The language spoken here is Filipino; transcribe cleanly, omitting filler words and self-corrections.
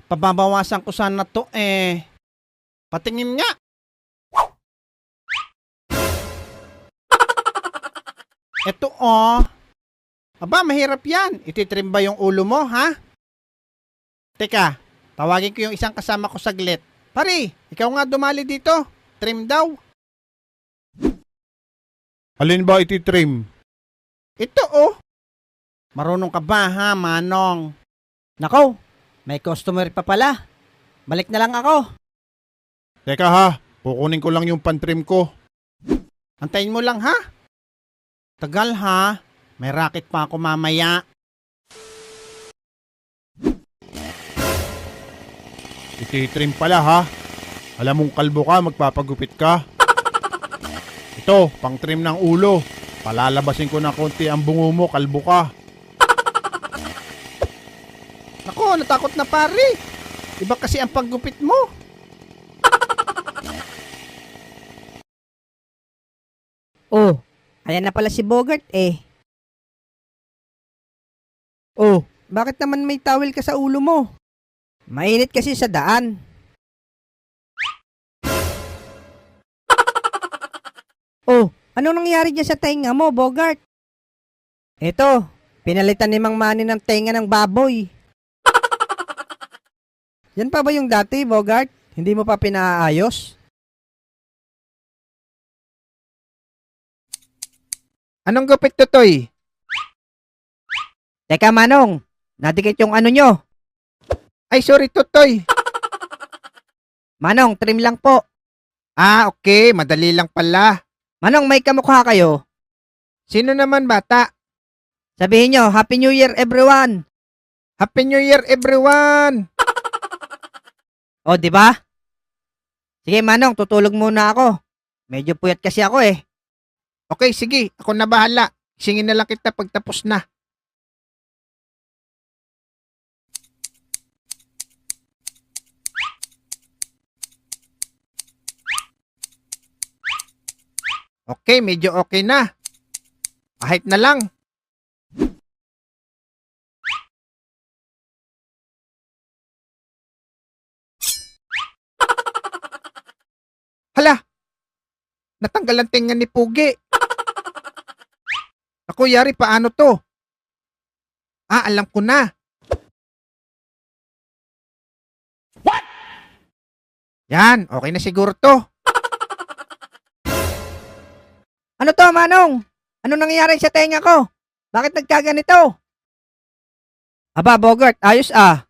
Pababawasan ko sana to eh. Patingin nga. Eto oh. Aba, mahirap yan. Ititrim ba yung ulo mo, ha? Teka, tawagin ko yung isang kasama ko saglit. Pare, ikaw nga dumali dito. Trim daw. Alin ba ititrim? Ito oh. Marunong ka ba ha, Manong? Nako, may customer pa pala. Balik na lang ako. Teka ha, kukunin ko lang yung pantrim ko. Antayin mo lang ha. Tagal ha. May racket pa ako mamaya. Ititrim pala ha. Alam mong kalbo ka, magpapagupit ka. Ito, pang trim ng ulo. Palalabasin ko na konti ang bungo mo, kalbo ka. Nako, natakot na pare. Iba kasi ang paggupit mo. Oh, ayan na pala si Bogart eh. Oh, bakit naman may towel ka sa ulo mo? Mainit kasi sa daan. Oh, anong nangyari dyan sa tenga mo, Bogart? Eto, pinalitan ni Mang Manny ng tenga ng baboy. Yan pa ba yung dati, Bogart? Hindi mo pa pinaayos? Anong gupit to, Toy? Teka, Manong, nadikit yung ano nyo. Ay, sorry, Totoy. Manong, trim lang po. Okay. Madali lang pala. Manong, may kamukha kayo. Sino naman, bata? Sabihin nyo, Happy New Year, everyone! Happy New Year, everyone! O, di ba? Sige, Manong, tutulog muna ako. Medyo puyat kasi ako eh. Okay, sige. Ako na bahala. Singin na lang kita pagtapos na. Okay, medyo okay na. Kahit na lang. Hala! Natanggal ang tinga ni Pugi. Ako, yari, paano to? Alam ko na. What? Yan, okay na siguro to. Ano to, Manong? Ano nangyayari sa tenga ko? Bakit nagkaganito? Aba, Bogart, ayos ah.